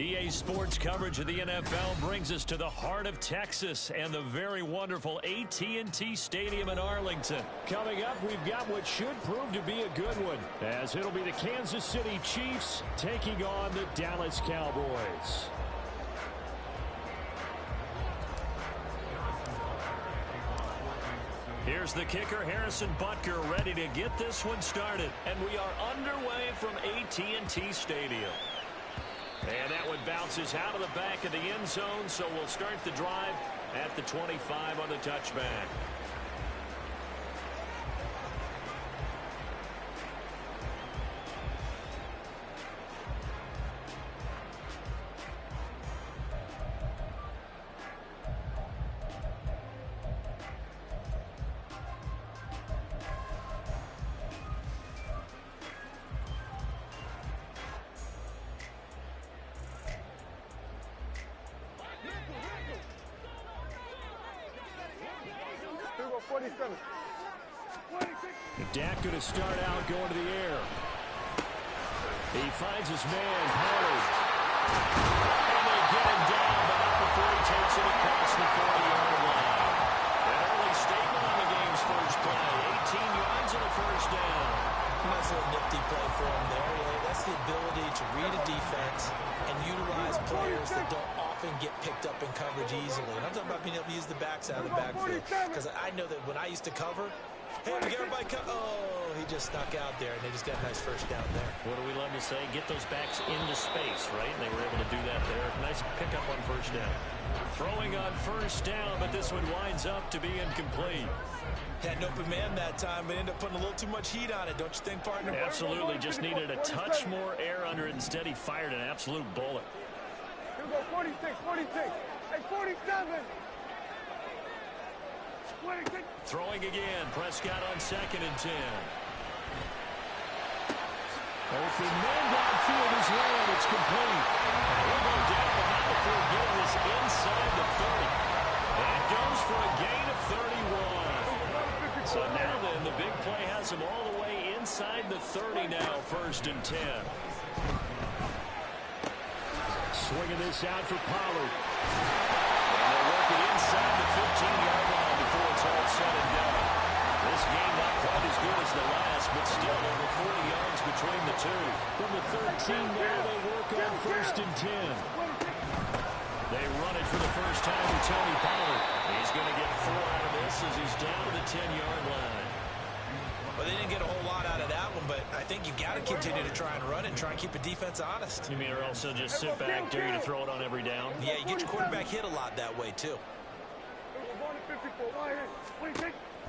EA Sports coverage of the NFL brings us to the heart of Texas and the very wonderful AT&T Stadium in Arlington. Coming up, we've got what should prove to be a good one, as it'll be the Kansas City Chiefs taking on the Dallas Cowboys. Here's the kicker, Harrison Butker, ready to get this one started. And we are underway from AT&T Stadium. And that one bounces out of the back of the end zone, so we'll start the drive at the 25 on the touchback. Dak going to start out going to the air. He finds his man, Howard. And they get him down, but not before he takes it across the 40-yard line. An early statement on the game's first play. 18 yards and a first down. Nice little nifty play for him there. That's the ability to read a defense and utilize players that don't often get picked up in coverage easily. And I'm talking about being able to use the backs out of the backfield. Because I know that when I used to cover, hey, we get everybody oh, he just snuck out there, and they just got a nice first down there. What do we love to say? Get those backs into space, right? And they were able to do that there. Nice pickup on first down. Throwing on first down, but this one winds up to be incomplete. Had an open man that time, but ended up putting a little too much heat on it, don't you think, partner? Absolutely. Just needed a touch more air under it. Instead, he fired an absolute bullet. Here we go, 46, 46. Hey, 47. 26. Throwing again. Prescott on 2nd and 10. Open man downfield is land. It's complete. We'll go down, but not before getting this inside the 30. That goes for a gain of 31. So now then, the big play has him all the way inside the 30 now, 1st and 10. Swinging this out for Pollard. And they'll work it inside the 15-yard line before it's all said and done. This game not quite as good as the last, but still over 40 yards between the two. From the 13 now, they work on 1st and 10. They run it for the first time with Tony Pollard. He's going to get 4 out of this as he's down to the 10-yard line. Well, they didn't get a whole lot out of that one, but I think you've got to continue to try and run and try and keep the defense honest. You mean or also just sit back, dare you to throw it on every down? Yeah, you get your quarterback hit a lot that way, too.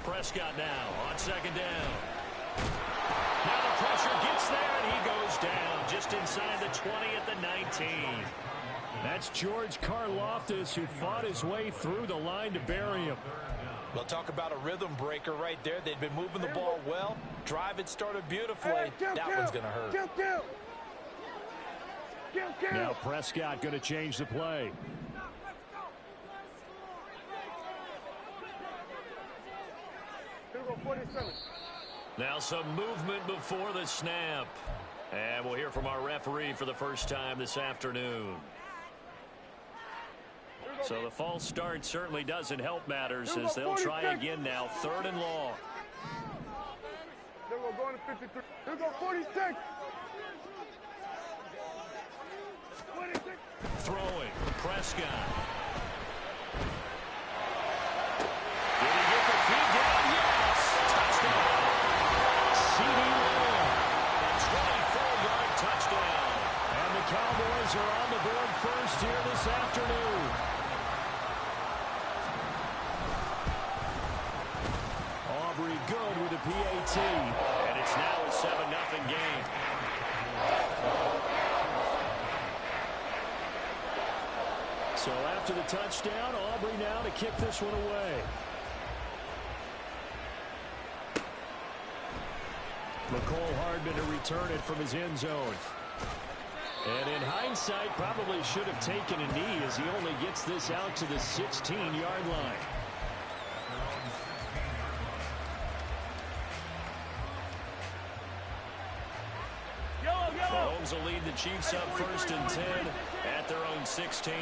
Prescott now on 2nd down. Now the pressure gets there, and he goes down just inside the 20 at the 19. That's George Karlaftis, who fought his way through the line to bury him. Well, talk about a rhythm breaker right there. They've been moving the ball well. Drive it started beautifully. That one's going to hurt. Now Prescott going to change the play. Now some movement before the snap. And we'll hear from our referee for the first time this afternoon. So the false start certainly doesn't help matters as they'll try again now. 3rd and long. They're going to 53. They're going 46. 26. Throwing. Prescott. Did he get the feet down? Yes. Touchdown. C.D. Lamb. 24-yard touchdown. And the Cowboys are on the board first here this afternoon. Aubrey good with a PAT. And it's now a 7-0 game. So after the touchdown, Aubrey now to kick this one away. McCole Hardman to return it from his end zone. And in hindsight, probably should have taken a knee as he only gets this out to the 16-yard line. Mahomes will lead the Chiefs up 1st and 10 at their own 16.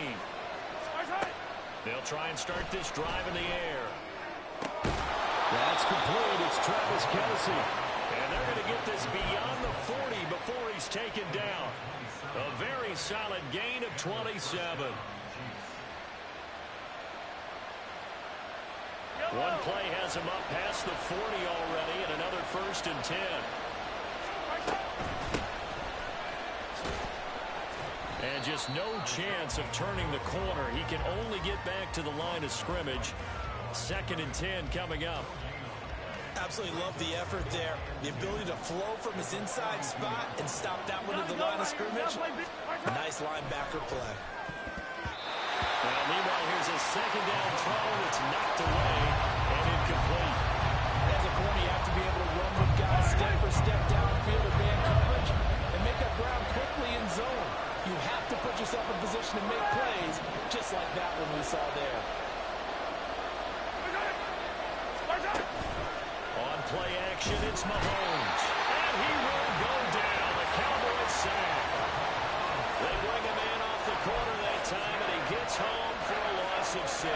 They'll try and start this drive in the air. That's complete. It's Travis Kelce. And they're going to get this beyond the 40 before he's taken down. A very solid gain of 27. One play has him up past the 40 already, and another 1st and 10. And just no chance of turning the corner. He can only get back to the line of scrimmage. 2nd and 10 coming up. Absolutely love the effort there. The ability to flow from his inside spot and stop that one at the line of scrimmage. Nice linebacker play. Well, meanwhile, here's a 2nd down throw. It's knocked away and incomplete. As a corner, you have to be able to run with guys step for step downfield in man coverage and make up ground quickly in zone. You have to put yourself in position to make plays, just like that one we saw there. On play action, it's Mahomes. And he will go down. The Cowboys sack. They bring him in off the corner that time, and he gets home for a loss of 6.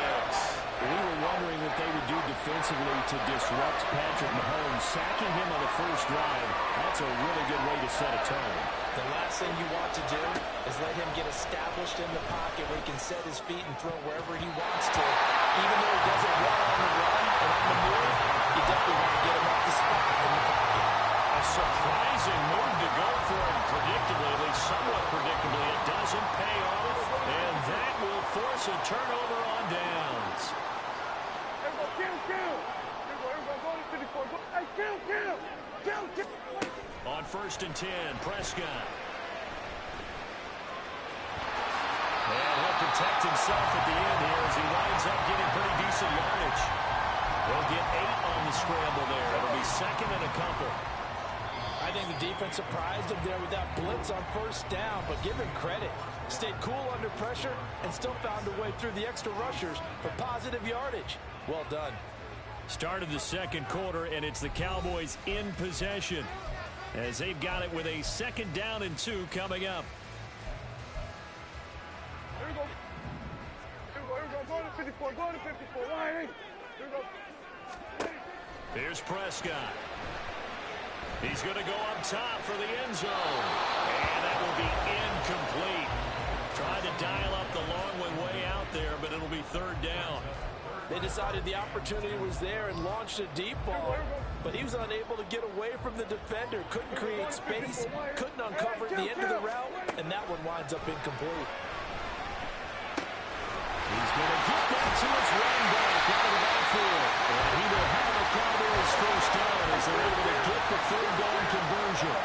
We were wondering what they would do defensively to disrupt Patrick Mahomes. Sacking him on the first drive, that's a really good way to set a tone. The last thing you want to do is let him get established in the pocket where he can set his feet and throw wherever he wants to. Even though he does it well on the run and on the move, you definitely want to get him off the spot in the pocket. A surprising move to go for him predictably, at least somewhat predictably. It doesn't pay off, and that will force a turnover on downs. On 1st and 10, Prescott. And he'll protect himself at the end here as he winds up getting pretty decent yardage. He'll get 8 on the scramble there. It'll be 2nd and a couple. I think the defense surprised him there with that blitz on 1st down, but give him credit. Stayed cool under pressure and still found a way through the extra rushers for positive yardage. Well done. Start of the 2nd quarter, and it's the Cowboys in possession as they've got it with a 2nd down and 2 coming up. Here we go. Go to 54. Go to 54. Line 8. Here we go. Here's Prescott. He's going to go up top for the end zone. And that will be incomplete. Tried to dial up the long way out there, but it'll be 3rd down. They decided the opportunity was there and launched a deep ball, but he was unable to get away from the defender. Couldn't create space, couldn't uncover the end of the route, and that one winds up incomplete. He's going to get that to his running back out of the backfield. And he will have the Cowboys 1st down as they're able to get the 3rd down conversion.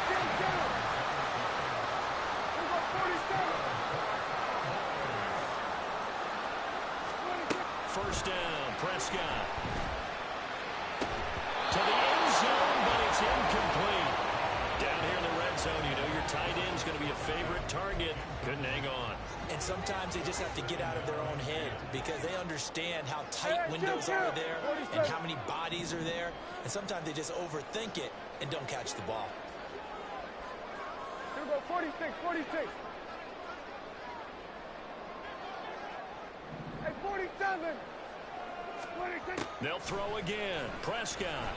1st down, Prescott. To the end zone, but it's incomplete. Down here in the red zone, you know your tight end's going to be a favorite target. Couldn't hang on. And sometimes they just have to get out of their own head because they understand how tight windows are there and how many bodies are there. And sometimes they just overthink it and don't catch the ball. Here we go, 46, 46. Hey, 47. 26. They'll throw again. Prescott.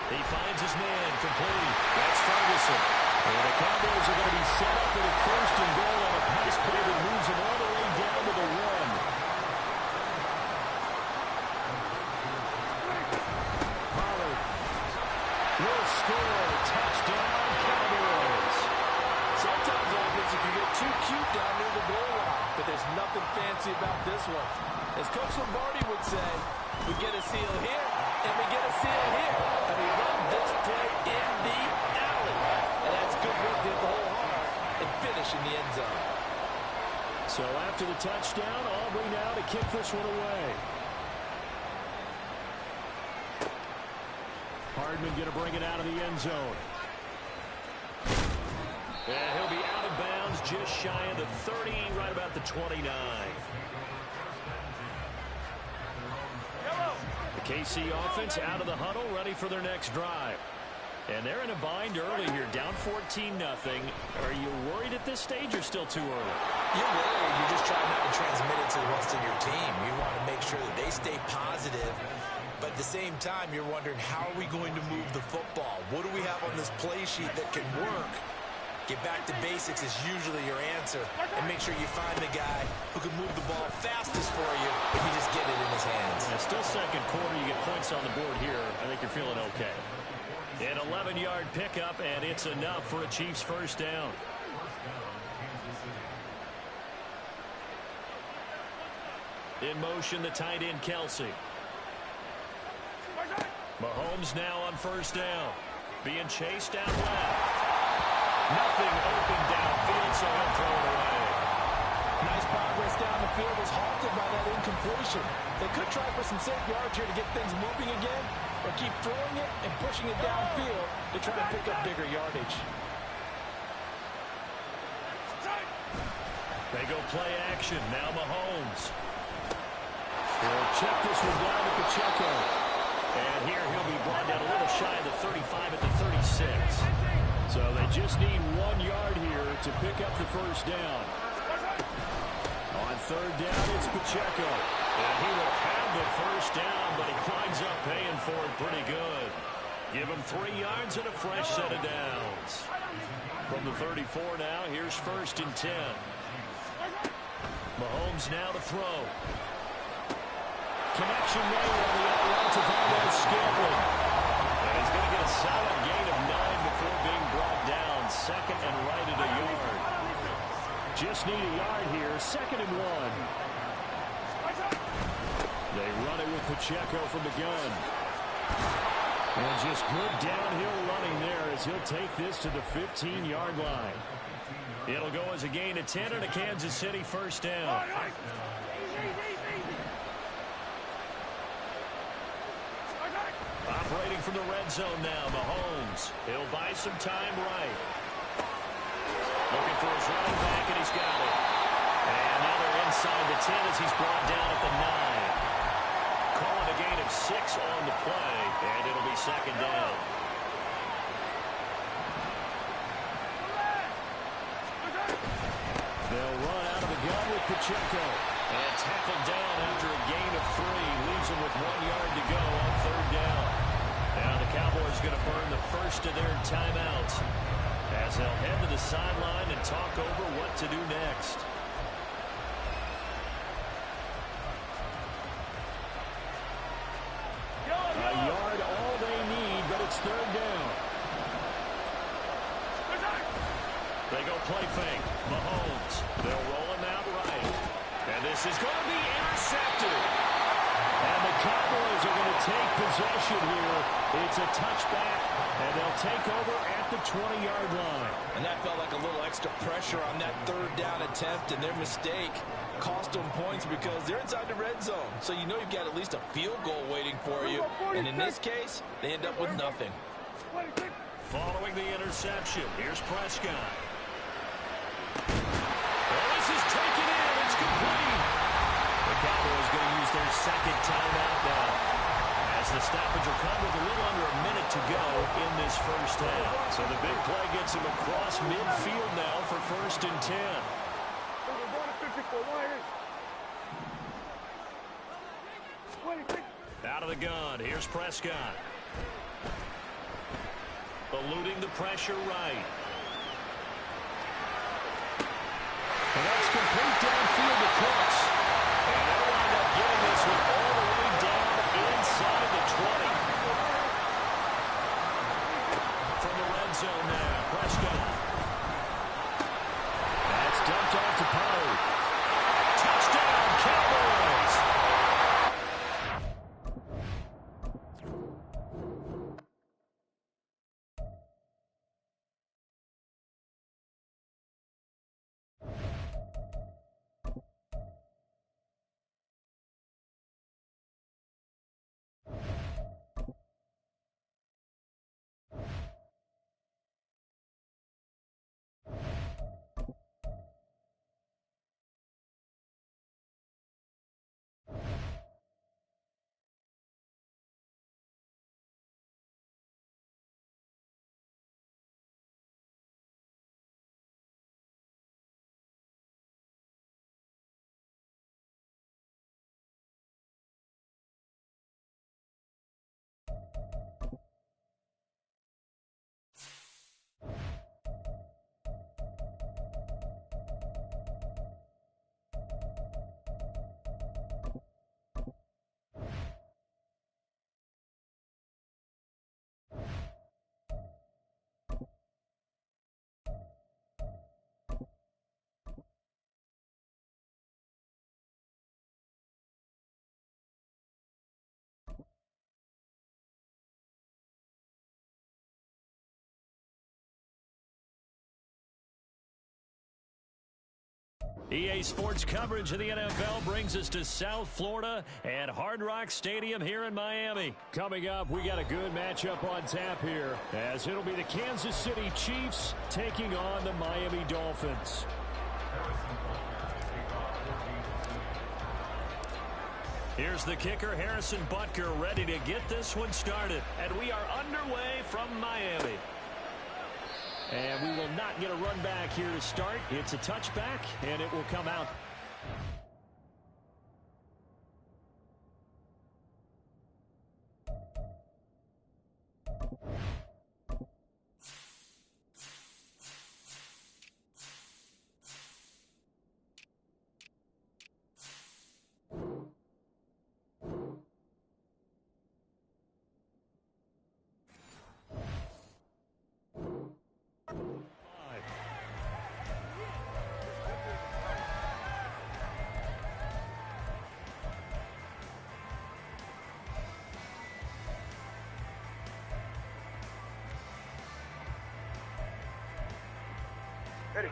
He finds his man complete. That's Ferguson. And the Cowboys are going to be set up with a 1st and goal on a pass play that moves them all the way down to the 1. Pollard will score. Touchdown, Cowboys. Sometimes offense can get too cute down near the goal line, but there's nothing fancy about this one. As Coach Lombardi would say, we get a seal here, and we get a seal here. And we run this play in the alley. And that's good work to hit the whole heart and finish in the end zone. So after the touchdown, Aubrey now to kick this one away. Hardman going to bring it out of the end zone. And he'll be out of bounds just shy of the 30, right about the 29. The KC offense out of the huddle, ready for their next drive. And they're in a bind early here, down 14-0. Are you worried at this stage or still too early? You're worried. You're just trying not to transmit it to the rest of your team. You want to make sure that they stay positive. But at the same time, you're wondering, how are we going to move the football? What do we have on this play sheet that can work? Get back to basics is usually your answer. And make sure you find the guy who can move the ball fastest for you if you just get it in his hands. Yeah, still second quarter. You get points on the board here. I think you're feeling okay. An 11-yard pickup, and it's enough for a Chiefs first down. In motion, the tight end, Kelsey. Mahomes now on first down. Being chased down left. Nothing open downfield, so he'll throw it away. Nice progress down the field was halted by that incompletion. They could try for some safe yards here to get things moving again, or keep throwing it and pushing it downfield to try to pick up bigger yardage. They go play action. Now Mahomes. He'll check this one down to Pacheco. And here he'll be brought down a little shy of the 35 at the 36. So they just need 1 yard here to pick up the first down. On third down, it's Pacheco. And he will have the first down, but he winds up paying for it pretty good. Give him 3 yards and a fresh set of downs. From the 34 now, here's first and 10. Mahomes now to throw. Connection made on the outright to Valdez-Scantling. And he's going to get a solid gain of 9 before being brought down. Second and right at a yard. Just need a yard here. Second and 1. They run it with Pacheco from the gun. And just good downhill running there as he'll take this to the 15-yard line. It'll go as a gain of 10 and a Kansas City first down. Operating from the red zone now, Mahomes. He'll buy some time right. Looking for his running back, and he's got it. And now they're inside the 10 as he's brought down at the 9. Calling a gain of 6 on the play, and it'll be second down. They'll run out of the gun with Pacheco. And tackled down after a gain of 3. Leaves him with 1 yard to go on third down. Now the Cowboys going to burn the first of their timeouts as they'll head to the sideline and talk over what to do next. A yard all they need, but it's third down. They go play fake. Mahomes. They'll roll him out right. And this is going to be intercepted. And the Cowboys are going to take possession here. It's a touchback, and they'll take over at the 20-yard line. And that felt like a little extra pressure on that third down attempt, and their mistake cost them points because they're inside the red zone. So you know you've got at least a field goal waiting for you. And in this case, they end up with nothing. Following the interception, here's Prescott. Well, this is taken in. It's complete. The Cowboys going to use their second timeout now as the stoppage will come with a little under a minute to go in this first half. So the big play gets him across midfield now for first and 10. Out of the gun, here's Prescott. Eluding the pressure right. And that's complete downfield to Cooks. And they'll wind up getting this one all the way down inside the 20. From the red zone now, Prescott. That's dumped off to Pollard. Touchdown, Cowboys! EA Sports coverage of the NFL brings us to South Florida and Hard Rock Stadium here in Miami. Coming up, we got a good matchup on tap here, as it'll be the Kansas City Chiefs taking on the Miami Dolphins. Here's the kicker, Harrison Butker, ready to get this one started. And we are underway from Miami. And we will not get a run back here to start. It's a touchback, and it will come out. Ready.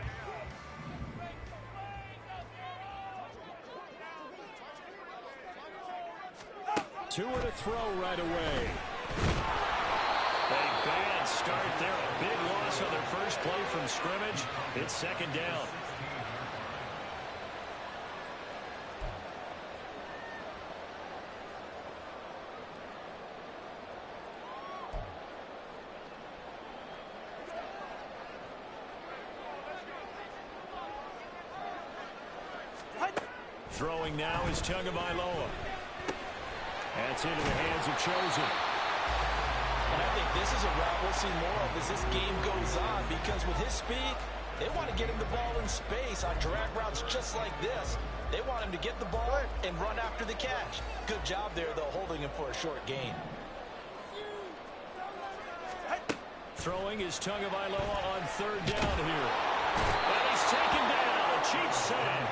Two and a throw right away. A bad start there. A big loss on their first play from scrimmage. It's second down. Throwing now is Tagovailoa. That's into the hands of Chosen. And I think this is a route we'll see more of as this game goes on, because with his speed, they want to get him the ball in space on drag routes just like this. They want him to get the ball and run after the catch. Good job there, though, holding him for a short gain. Throwing is Tagovailoa on third down here. And he's taken down. A Chiefs sack.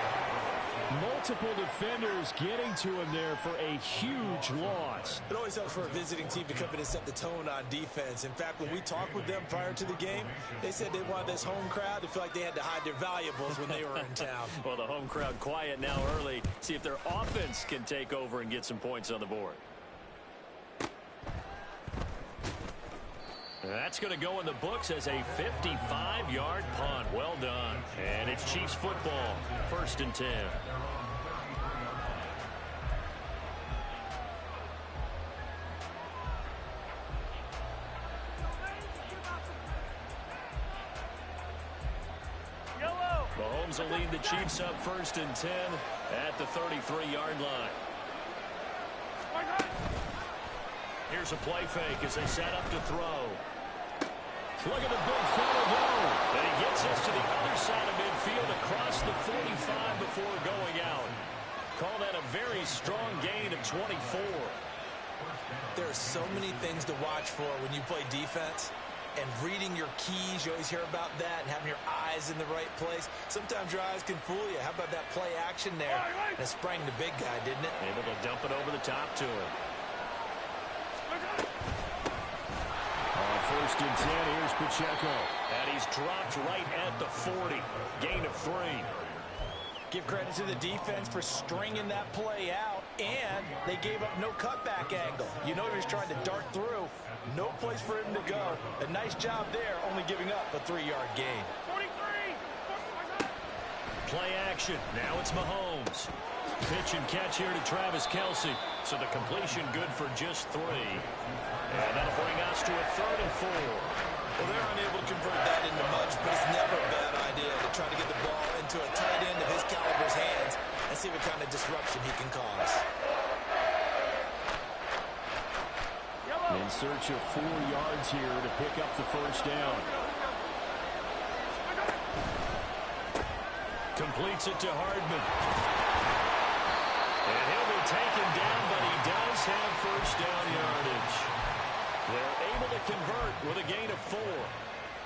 Multiple defenders getting to him there for a huge loss. It always helps for a visiting team to come in and set the tone on defense. In fact, when we talked with them prior to the game, they said they wanted this home crowd to feel like they had to hide their valuables when they were in town. Well, the home crowd quiet now early. See if their offense can take over and get some points on the board. That's going to go in the books as a 55-yard punt. Well done. And it's Chiefs football. 1st and 10. Mahomes will lead the Chiefs up 1st and 10 at the 33-yard line. Here's a play fake as they set up to throw. Look at the big fella go. And he gets us to the other side of midfield across the 45 before going out. Call that a very strong gain of 24. There are so many things to watch for when you play defense. And reading your keys, you always hear about that, and having your eyes in the right place. Sometimes your eyes can fool you. How about that play action there? And it sprang the big guy, didn't it? Able to dump it over the top to him. On 1st and 10, here's Pacheco. And he's dropped right at the 40. Gain of 3. Give credit to the defense for stringing that play out, and they gave up no cutback angle. You know he was trying to dart through. No place for him to go. A nice job there, only giving up a 3-yard gain. 43. Play action. Now it's Mahomes. Pitch and catch here to Travis Kelce. So the completion good for just 3. And that'll bring us to a 3rd and 4. Well, they're unable to convert that into much, but it's never a bad idea to try to get the ball into a tight end of his caliber's hands and see what kind of disruption he can cause. In search of 4 yards here to pick up the 1st down. Completes it to Hardman. And he'll be taken down, but he does have 1st down yardage. They're able to convert with a gain of 4.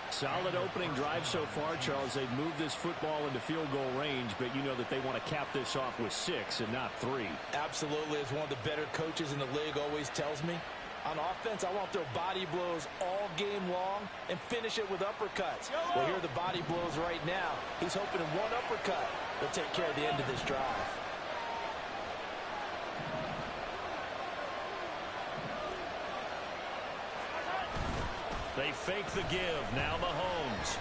Solid opening drive so far, Charles. They've moved this football into field goal range, but you know that they want to cap this off with 6 and not 3. Absolutely. As one of the better coaches in the league always tells me, On offense, I want to throw body blows all game long and finish it with uppercuts. Well, here are the body blows right now. He's hoping in one uppercut will take care of the end of this drive. They fake the give. Now Mahomes.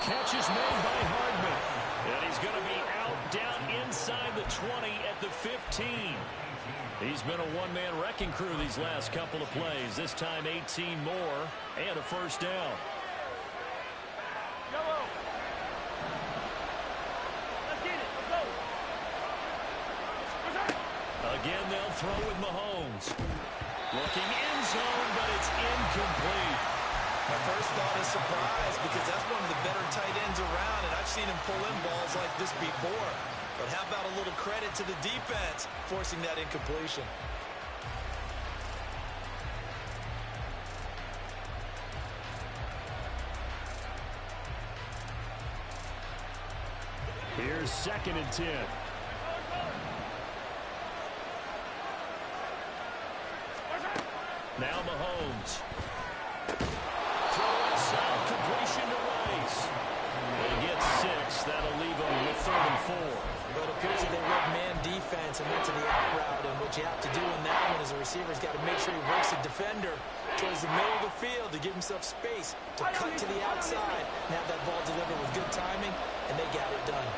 Catch is made by Hardman. And he's going to be out down inside the 20 at the 15. He's been a one-man wrecking crew these last couple of plays. This time 18 more and a first down. Let's get it. Let's go. Again, they'll throw with Mahomes. Looking end zone, but it's incomplete. My first thought is surprise because that's one of the better tight ends around, and I've seen him pull in balls like this before. But how about a little credit to the defense forcing that incompletion? Here's 2nd and 10. Now Mahomes. Throw inside, completion to Rice. They get 6. That'll leave them with 3rd and 4. But it appears that they read man defense and went to the out route, and what you have to do in that one is a receiver's got to make sure he works the defender towards the middle of the field to give himself space to cut to the outside and have that ball delivered with good timing, and they got it done.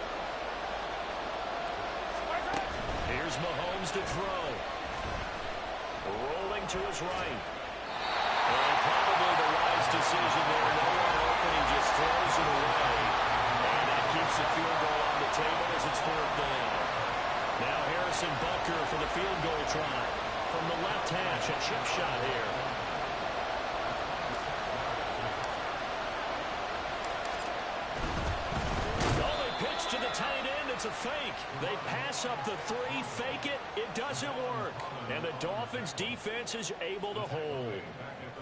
Here's Mahomes to throw. Rolling to his right. And probably the wise decision there. No one open, he just throws it away. And that keeps the field goal on the table as it's 4th down. Now Harrison Butker for the field goal try. From the left hash, a chip shot here. Oh, they pitch to the tight end. It's a fake. They pass up the 3, fake it. It doesn't work. And the Dolphins defense is able to hold.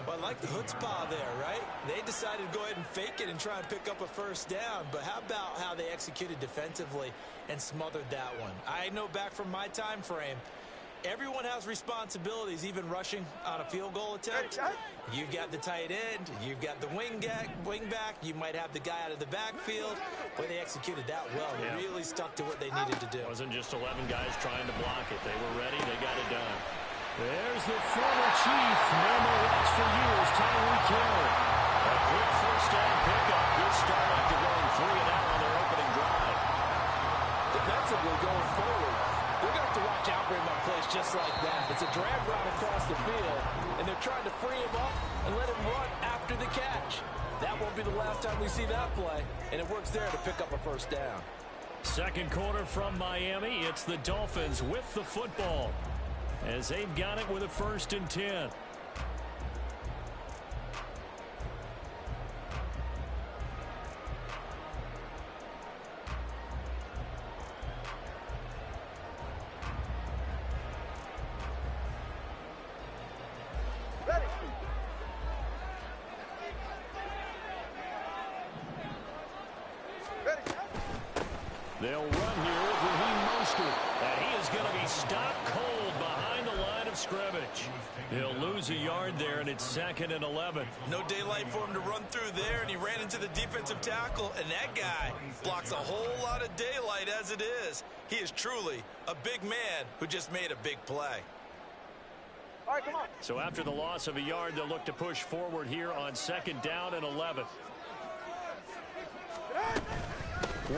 Well, I like the chutzpah there, right? They decided to go ahead and fake it and try and pick up a first down. But how about how they executed defensively and smothered that one? I know back from my time frame, everyone has responsibilities, even rushing on a field goal attempt. You've got the tight end, you've got the wing back, you might have the guy out of the backfield. But they executed that well. They really stuck to what they needed to do. It wasn't just 11 guys trying to block it. They were ready. They got it done. There's the former Chief, name of watch for years, Tyreek Hill. A quick first down pickup. Good start after going 3 and out on their opening drive. Defensively going forward, they're going to have to watch out for him on plays just like that. It's a drag route across the field, and they're trying to free him up and let him run after the catch. That won't be the last time we see that play, and it works there to pick up a first down. Second quarter from Miami. It's the Dolphins with the football as they've got it with a 1st and 10. They'll run here with Raheem Mostert, and he is going to be stopped cold behind the line of scrimmage. He'll lose a yard there, and it's 2nd and 11. No daylight for him to run through there, and he ran into the defensive tackle, and that guy blocks a whole lot of daylight as it is. He is truly a big man who just made a big play. All right, come on. So after the loss of a yard, they'll look to push forward here on 2nd down and 11.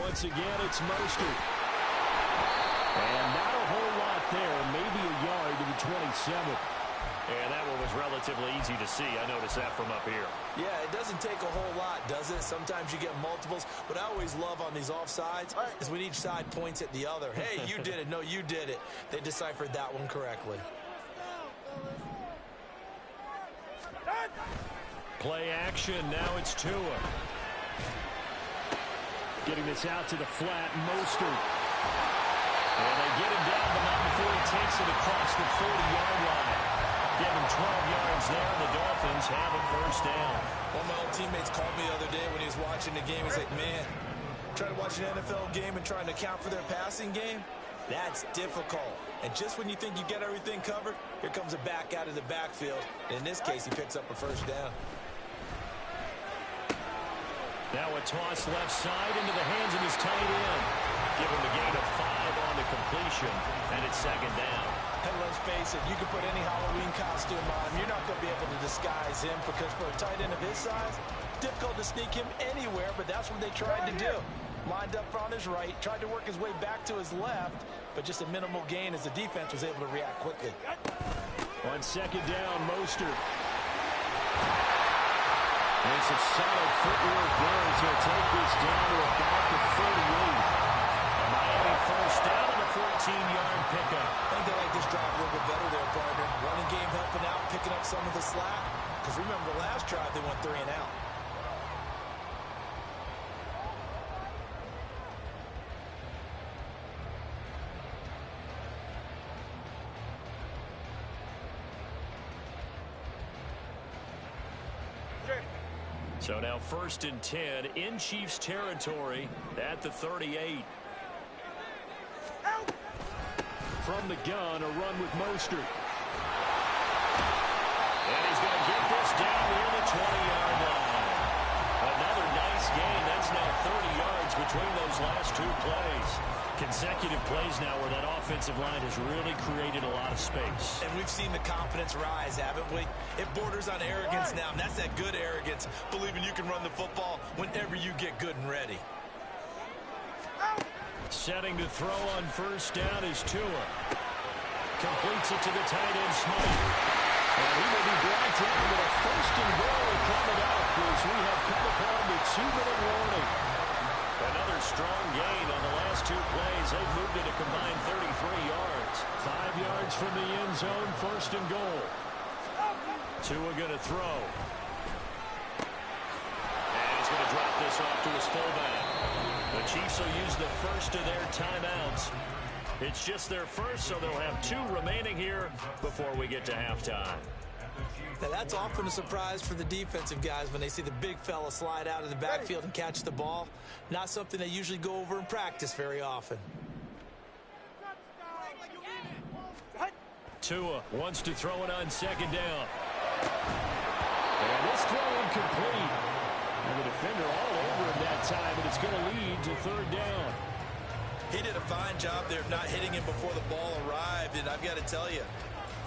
Once again, it's Mostert. And not a whole lot there, maybe a yard to the 27. And that one was relatively easy to see. I noticed that from up here. Yeah, it doesn't take a whole lot, does it? Sometimes you get multiples. What I always love on these offsides is when each side points at the other. Hey, you did it. No, you did it. They deciphered that one correctly. Play action. Now it's Tua. Getting this out to the flat, Mostert. And they get him down, but not before he takes it across the 40-yard line. Give him 12 yards there, and the Dolphins have a first down. One of my old teammates called me the other day when he was watching the game. He's like, man, trying to watch an NFL game and trying to account for their passing game, That's difficult. And just when you think you get everything covered, here comes a back out of the backfield. In this case, he picks up a first down. Now a toss left side into the hands of his tight end. Give him a gain of 5 on the completion, and it's second down. And let's face it, you can put any Halloween costume on him. You're not going to be able to disguise him because for a tight end of his size, difficult to sneak him anywhere, but that's what they tried to do. Lined up on his right, tried to work his way back to his left, but just a minimal gain as the defense was able to react quickly. On second down, Mostert. And some solid footwork there as he'll take this down to about the 38. A Miami first down on a 14-yard pickup. I think they like this drive a little bit better there, partner. Running game helping out, picking up some of the slack. Because remember the last drive, they went 3 and out. So now first and 10 in Chiefs territory at the 38. From the gun, a run with Mostert. And he's going to get this down near the 20-yard line. Another nice gain. That's now 30 yards between those last 2 plays. Consecutive plays now where that offensive line has really created a lot of space. And we've seen the confidence rise, haven't we? It borders on arrogance now, and that's that good arrogance, believing you can run the football whenever you get good and ready. Setting to throw on first down is Tua. Completes it to the tight end, Smith. And he will be brought down with a first and goal coming up as we have come upon the 2-minute warning. Another strong gain on the last 2 plays. They've moved it a combined 33 yards. 5 yards from the end zone, first and goal. Tua going to throw. And he's going to drop this off to his fullback. The Chiefs will use the first of their timeouts. It's just their first, so they'll have 2 remaining here before we get to halftime. Now that's often a surprise for the defensive guys when they see the big fella slide out of the backfield and catch the ball. Not something they usually go over in practice very often. Tua wants to throw it on second down. And this throw incomplete. And the defender all over him that time, and it's going to lead to third down. He did a fine job there of not hitting him before the ball arrived, and I've got to tell you,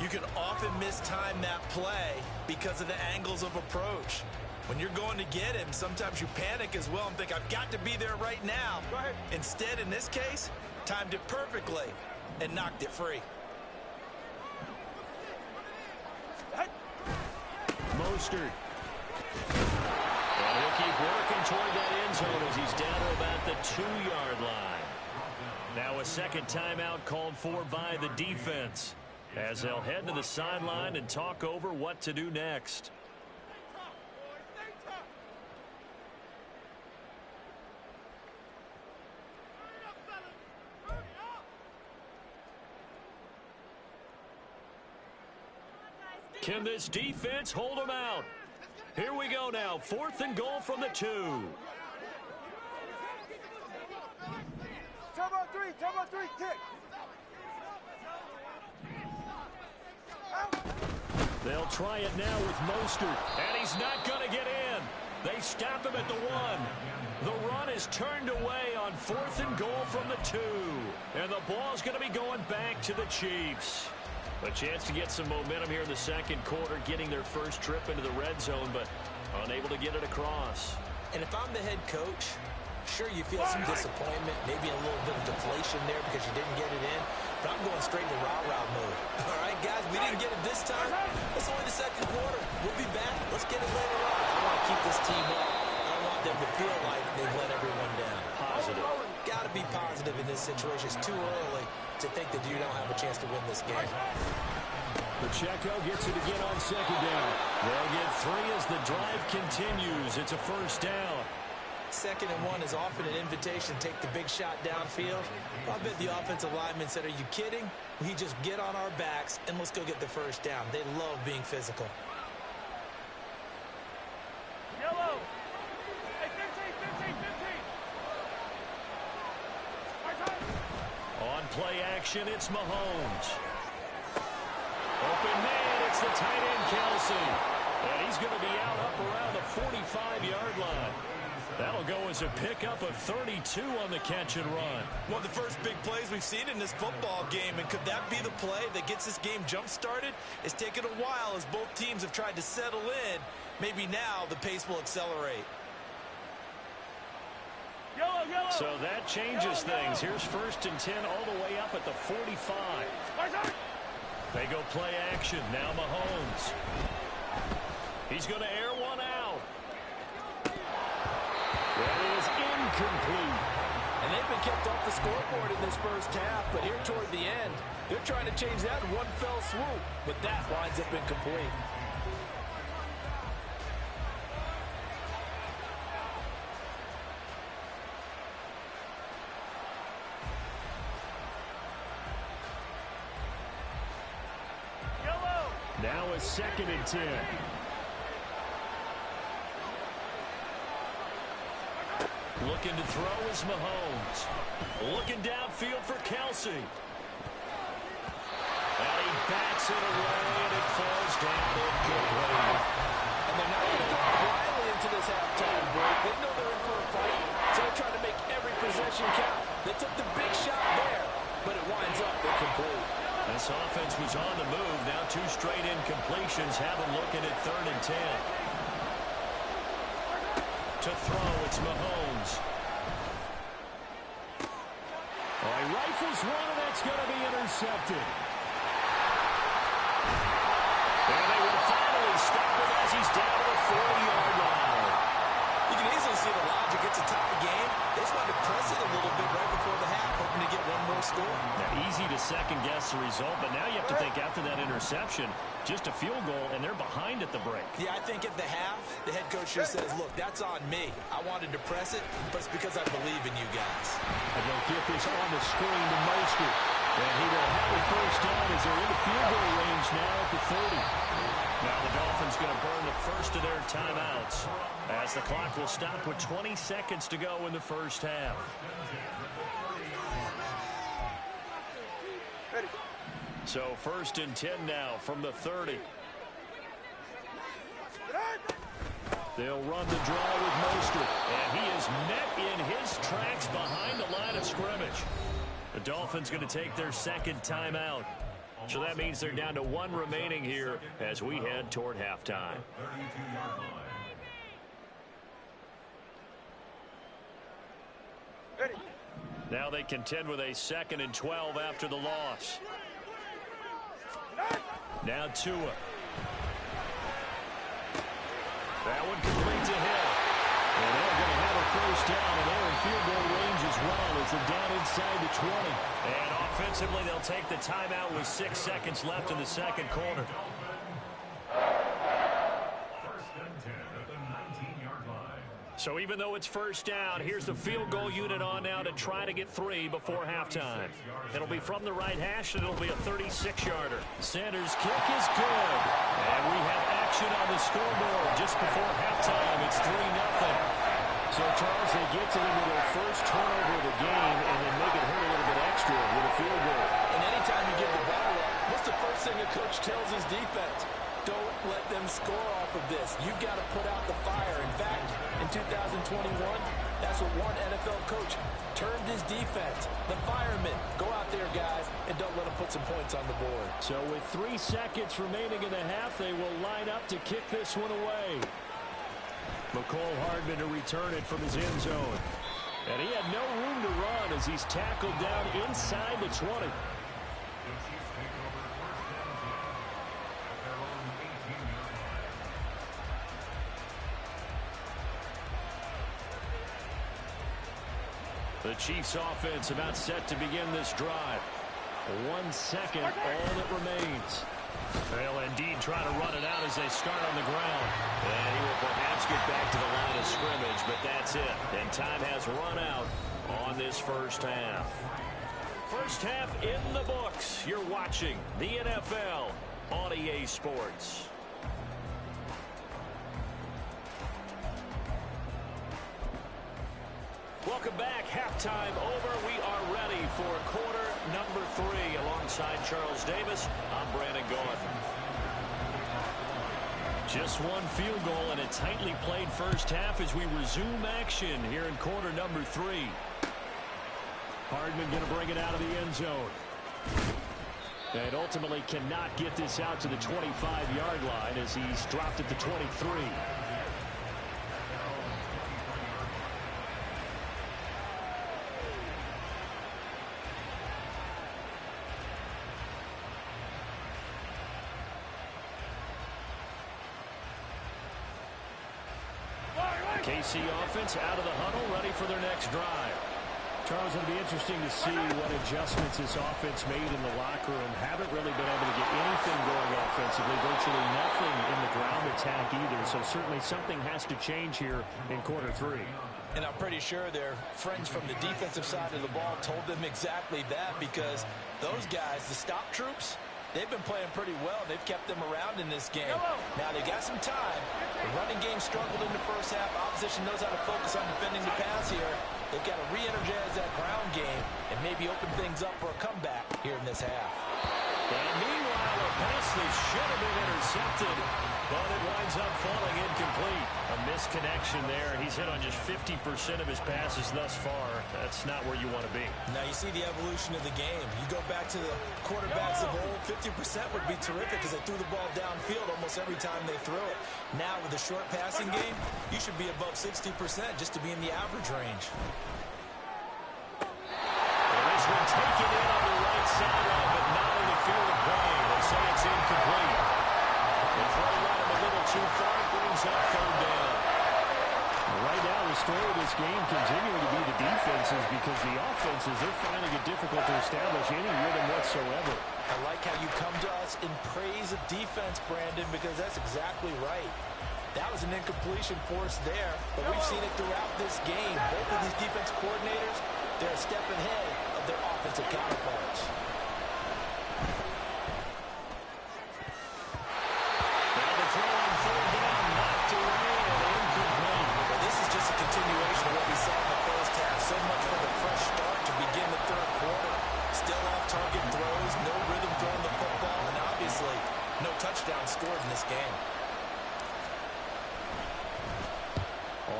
you can often mistime that play because of the angles of approach. When you're going to get him, sometimes you panic as well and think, I've got to be there right now. Instead, in this case, timed it perfectly and knocked it free. Mostert. And he'll keep working toward that end zone as he's down to about the 2-yard line. Now a second timeout called for by the defense as they'll head to the sideline and talk over what to do next. Can this defense hold them out? Here we go now. 4th and goal from the 2. Turbo 3, kick. They'll try it now with Mostert, and he's not going to get in. They stop him at the 1. The run is turned away on 4th and goal from the 2. And the ball's going to be going back to the Chiefs. A chance to get some momentum here in the second quarter, getting their first trip into the red zone, but unable to get it across. And if I'm the head coach, sure, you feel some disappointment, maybe a little bit of deflation there because you didn't get it in, but I'm going straight to rah-rah mode. All right, guys, we didn't get it this time. It's only the second quarter. We'll be back. Let's get it later on. I want to keep this team up. I want them to feel like they've let everyone down. Positive. Got to be positive in this situation. It's too early to think that you don't have a chance to win this game. Pacheco gets it again on second down. They'll get 3 as the drive continues. It's a first down. 2nd and 1 is often an invitation to take the big shot downfield. I bet the offensive lineman said, are you kidding? We just get on our backs and let's go get the first down. They love being physical. Yellow. Hey, 15. On play action. It's Mahomes. Open man. It's the tight end, Kelsey. And he's going to be out up around the 45-yard line. That'll go as a pickup of 32 on the catch and run. One of the first big plays we've seen in this football game, and could that be the play that gets this game jump-started? It's taken a while as both teams have tried to settle in. Maybe now the pace will accelerate. So that changes things. Here's 1st and 10 all the way up at the 45. They go play action. Now Mahomes. He's going to air one out. That is incomplete. And they've been kept off the scoreboard in this first half, but here toward the end, they're trying to change that in one fell swoop, but that winds up incomplete. Now a 2nd and 10. Looking to throw is Mahomes. Looking downfield for Kelsey. And he bats it away, and it falls down incomplete. And they're not going to go quietly into this halftime break. They know they're in for a fight, so they're trying to make every possession count. They took the big shot there, but it winds up incomplete. This offense was on the move. Now 2 straight incompletions have them looking at 3rd and 10. To throw, it's Mahomes. Oh, he rifles one, and that's going to be intercepted. And they will finally stop him as he's down to the 40-yard line. You can easily see the logic. It's a tie game. They just wanted to press it a little bit right before the half, hoping to get one more score. Now, easy to second-guess the result, but now you have to think after that interception, just a field goal, and they're behind at the break. Yeah, I think at the half, the head coach just says, look, that's on me. I wanted to press it, but it's because I believe in you guys. And they'll get this on the screen to Mostert. And he will have a first down as they're in the field goal range now at the 30. Now the Dolphins going to burn the first of their timeouts as the clock will stop with 20 seconds to go in the first half. So 1st and 10 now from the 30. They'll run the draw with Mostert, and he is met in his tracks behind the line of scrimmage. The Dolphins going to take their 2nd timeout. So that means they're down to 1 remaining here as we head toward halftime. Now they contend with a 2nd and 12 after the loss. Now Tua. That one complete to him. And they're going to have a first down, and they're in field goal range as well as they're down inside the 20. And offensively, they'll take the timeout with 6 seconds left in the 2nd quarter. So even though it's first down, here's the field goal unit on now to try to get 3 before halftime. It'll be from the right hash, and it'll be a 36-yarder. Sanders' kick is good. And we have action on the scoreboard just before halftime. It's 3-0. So, Charles, they get to them with their first turnover of the game and then make it hurt a little bit extra with a field goal. And anytime you give the ball up, what's the first thing a coach tells his defense? Don't let them score off of this. You've got to put out the fire. In fact, in 2021, that's what one NFL coach termed his defense. The firemen. Go out there, guys, and don't let them put some points on the board. So with 3 seconds remaining in the half, they will line up to kick this one away. McCole Hardman to return it from his end zone. And he had no room to run as he's tackled down inside the 20. The Chiefs offense about set to begin this drive. 1 second, all that remains. They'll indeed try to run it out as they start on the ground. And he will perhaps get back to the line of scrimmage, but that's it. And time has run out on this first half. First half in the books. You're watching the NFL on EA Sports. Welcome back. Halftime over. We are ready for quarter number 3. Alongside Charles Davis, I'm Brandon Gaudin. Just one field goal and a tightly played first half as we resume action here in quarter number 3. Hardman going to bring it out of the end zone. And ultimately cannot get this out to the 25-yard line as he's dropped at the 23. KC offense out of the huddle, ready for their next drive. Charles, it'll be interesting to see what adjustments this offense made in the locker room. Haven't really been able to get anything going offensively, virtually nothing in the ground attack either. So certainly something has to change here in quarter 3. And I'm pretty sure their friends from the defensive side of the ball told them exactly that, because those guys, the stop troops, they've been playing pretty well. They've kept them around in this game. Now they got some time. The running game struggled in the first half. Opposition knows how to focus on defending the pass here. They've got to re-energize that ground game and maybe open things up for a comeback here in this half. And meanwhile, a pass that should have been intercepted, but it winds up falling incomplete. A misconnection there. He's hit on just 50% of his passes thus far. That's not where you want to be. Now you see the evolution of the game. You go back to the quarterbacks of old, 50% would be terrific because they threw the ball downfield almost every time they threw it. Now with the short passing game, you should be above 60% just to be in the average range. Well, this one taken in on the right sideline, but not in the field of play. They say it's incomplete. They throw right a little too far. It brings up third down. Right now, the story of this game continuing to be the defenses, because the offenses, they're finding it difficult to establish any rhythm whatsoever. I like how you come to us in praise of defense, Brandon, because that's exactly right. That was an incompletion force there, but we've seen it throughout this game. Both of these defense coordinators, they're a step ahead of their offensive counterparts. Now the throw on third down, knocked away and incomplete. Well, this is just a continuation of what we saw in the first half. So much for the fresh start to begin the third quarter. Still off-target throws, no rhythm throwing the football, and obviously no touchdown scored in this game.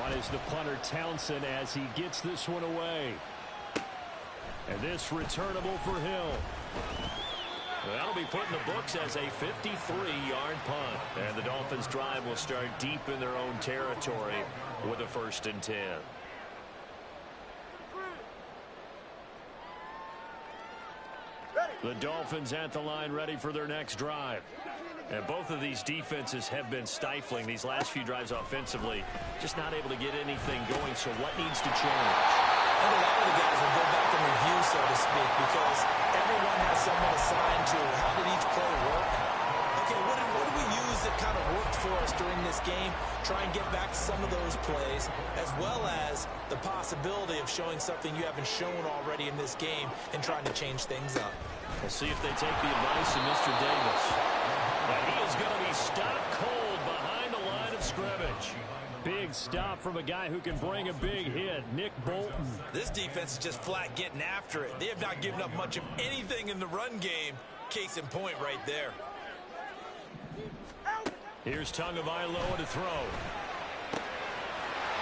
On is the punter Townsend as he gets this one away. And this returnable for Hill. That'll be put in the books as a 53-yard punt. And the Dolphins' drive will start deep in their own territory with a 1st and 10. The Dolphins at the line, ready for their next drive. And both of these defenses have been stifling these last few drives offensively. Just not able to get anything going, so what needs to change? And a lot of the guys will go back and review, so to speak, because everyone has someone assigned to how did each play work. Okay, what do we use that kind of worked for us during this game? Try and get back some of those plays, as well as the possibility of showing something you haven't shown already in this game and trying to change things up. We'll see if they take the advice of Mr. Davis. And he is going to be stopped cold behind the line of scrimmage. Big stop from a guy who can bring a big hit, Nick Bolton. This defense is just flat getting after it. They have not given up much of anything in the run game. Case in point right there. Here's Tagovailoa to throw.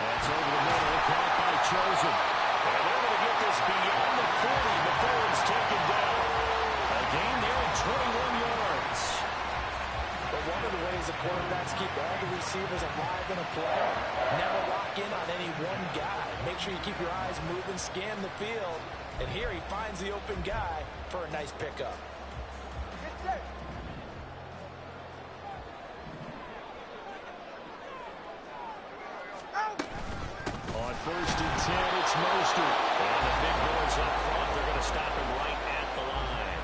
That's over the middle, caught by Chosen. And they're going to get this beyond the 40 before it's taken down. A gain there of 21 yards. But one of the ways the quarterbacks keep all the receivers alive in a play, never lock in on any one guy. Make sure you keep your eyes moving, scan the field. And here he finds the open guy for a nice pickup. On 1st and 10, it's Mostert. And the big boys up front, they're going to stop him right at the line.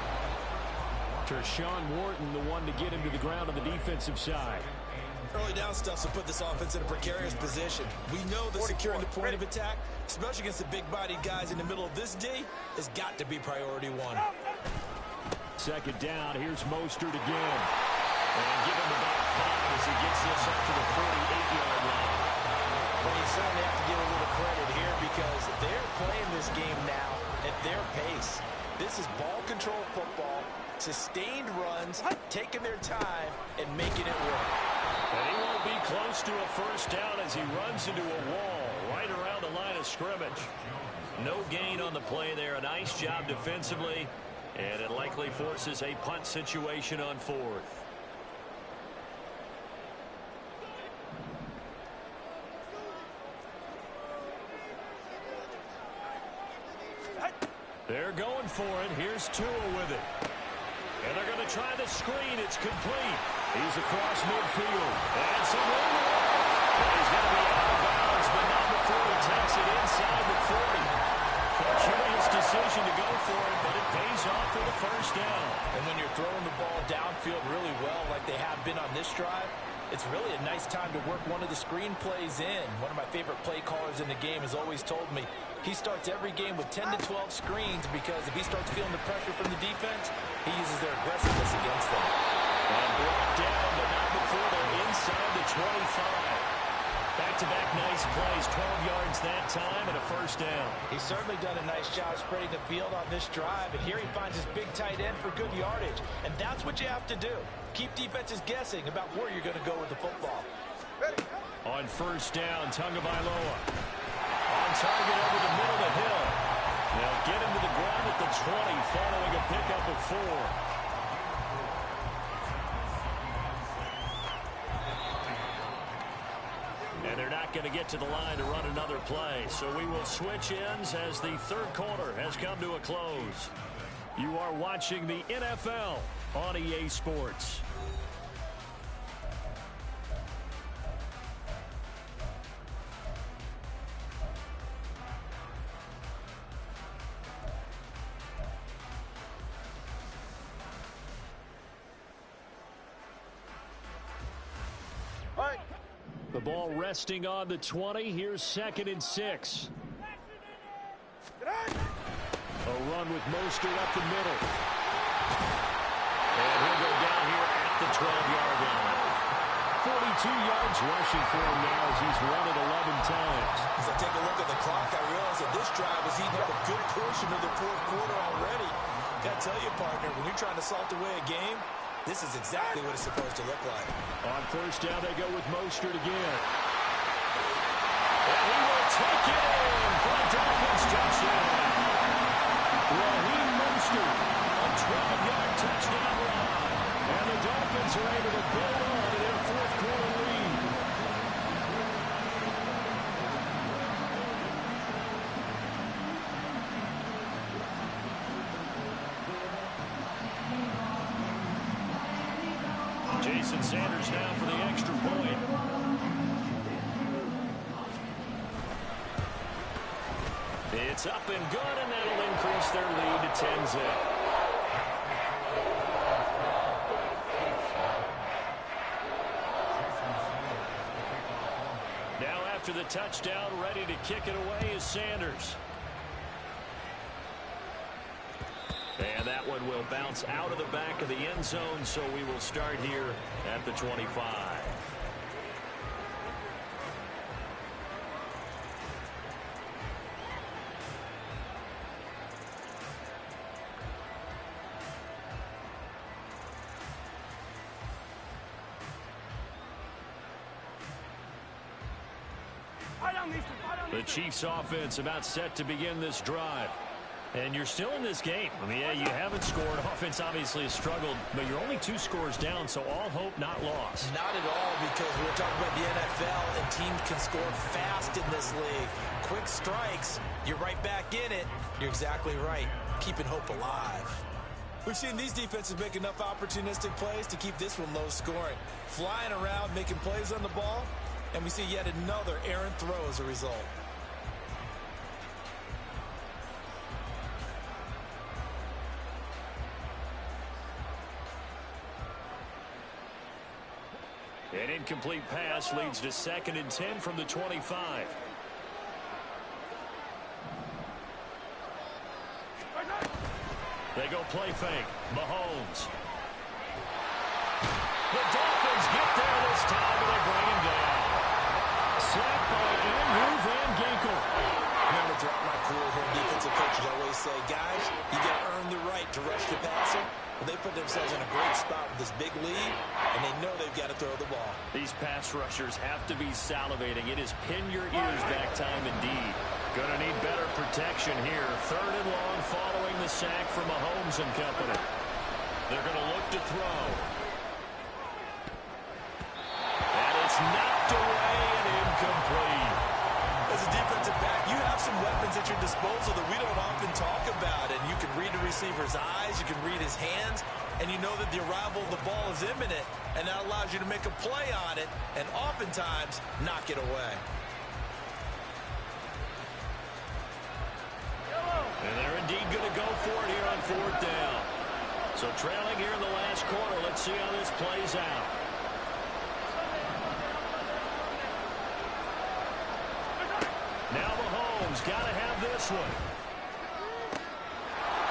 Tershawn Wharton, the one to get him to the ground on the defensive side. Early down stuff will put this offense in a precarious position. We know that securing the point of attack, especially against the big-bodied guys in the middle of this D, has got to be priority one. 2nd down, here's Mostert again. And give him about 5 as he gets this up to the 48-yard line. Well, you certainly have to give a little credit here because they're defense taking their time and making it work. And he won't be close to a first down as he runs into a wall right around the line of scrimmage. No gain on the play there. A nice job defensively, and it likely forces a punt situation on fourth. They're going for it. Here's Tua with it. And they're going to try the screen. It's complete. He's across midfield. And some room to work. He's going to be out of bounds, but not before he takes it inside the 40. A curious decision to go for it, but it pays off for the first down. And when you're throwing the ball downfield really well like they have been on this drive, it's really a nice time to work one of the screen plays in. One of my favorite play callers in the game has always told me he starts every game with 10 to 12 screens because if he starts feeling the pressure from the defense, he uses their aggressiveness against them. And brought down, but not before they're inside the 25. Back-to-back nice plays, 12 yards that time, and a first down. He's certainly done a nice job spreading the field on this drive, and here he finds his big tight end for good yardage. And that's what you have to do. Keep defenses guessing about where you're going to go with the football. On first down, Tagovailoa. On target over the middle of the hill. They'll get him to the ground at the 20, following a pickup of 4. And they're not going to get to the line to run another play. So we will switch ends as the third quarter has come to a close. You are watching the NFL on EA Sports. The ball resting on the 20. Here's 2nd and 6. A run with Mostert up the middle. And he'll go down here at the 12-yard line. 42 yards rushing for him now as he's run it 11 times. As I take a look at the clock, I realize that this drive has eaten up a good portion of the fourth quarter already. Got to tell you, partner, when you're trying to salt away a game, this is exactly what it's supposed to look like. On first down, they go with Mostert again. And he will take it in for a Dolphins touchdown. Raheem Mostert, a 12-yard touchdown run. And the Dolphins are able to build on to their fourth quarter lead. Jason Sanders now for the extra point. It's up and good, and that'll increase their lead to 10-zip. Now after the touchdown, ready to kick it away is Sanders. And that one will bounce out of the back of the end zone, so we will start here at the 25. The Chiefs offense about set to begin this drive. And you're still in this game. I mean, yeah, you haven't scored. Offense obviously has struggled, but you're only 2 scores down, so all hope not lost. Not at all, because we're talking about the NFL, and teams can score fast in this league. Quick strikes, you're right back in it. You're exactly right. Keeping hope alive. We've seen these defenses make enough opportunistic plays to keep this one low scoring. Flying around, making plays on the ball, and we see yet another errant throw as a result. An incomplete pass leads to 2nd and 10 from the 25. They go play fake. Mahomes. The Dolphins get there this time, and they bring him down. Sacked by Andrew Van Ginkel. Never throughout my career here, defensive coaches always say, guys, you got to earn the right to rush the passer. Well, they put themselves in a great spot with this big lead, and they know they've got to throw the ball. These pass rushers have to be salivating. It is pin your ears back time indeed. Gonna need better protection here. 3rd and long following the sack from Mahomes and company. They're going to look to throw. And it's knocked away and incomplete. As a defensive back, you have some weapons at your disposal that we don't often talk about. And you can read the receiver's eyes, you can read his hands, and you know that the arrival of the ball is imminent. And that allows you to make a play on it and oftentimes knock it away. And they're indeed going to go for it here on 4th down. So trailing here in the last quarter. Let's see how this plays out. Now Mahomes got to have this one.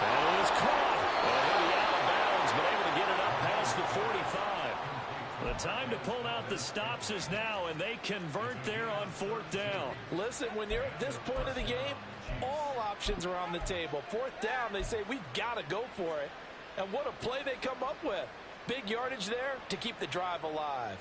And it is caught. Maybe out of bounds, but able to get it up past the 45. The time to pull out the stops is now, and they convert there on 4th down. Listen, when you're at this point of the game, all options are on the table. 4th down, they say, we've got to go for it. And what a play they come up with. Big yardage there to keep the drive alive.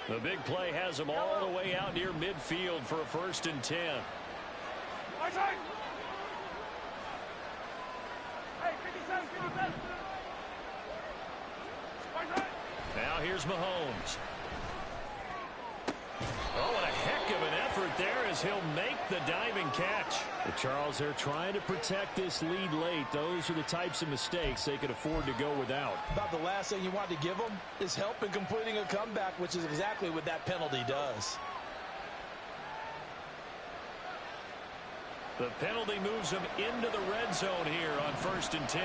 The big play has them all the way out near midfield for a 1st and 10. Now here's Mahomes. Oh, and a heck of an effort there as he'll make the diving catch. But Charles, they're trying to protect this lead late. Those are the types of mistakes they could afford to go without. About the last thing you want to give them is help in completing a comeback, which is exactly what that penalty does. The penalty moves them into the red zone here on 1st and 10.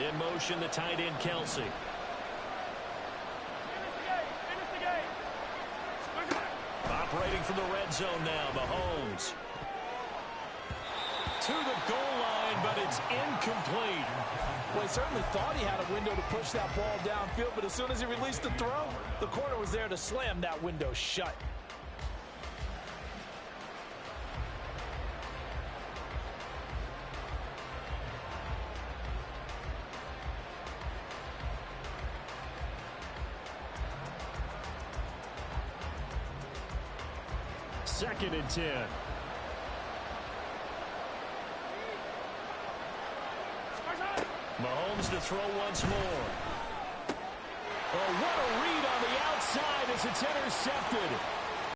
In motion, the tight end, Kelsey. Operating from the red zone now, Mahomes. To the goal line, but it's incomplete. Well, he certainly thought he had a window to push that ball downfield, but as soon as he released the throw, the corner was there to slam that window shut. Second and 10. Mahomes to throw once more. Oh, what a read on the outside as it's intercepted.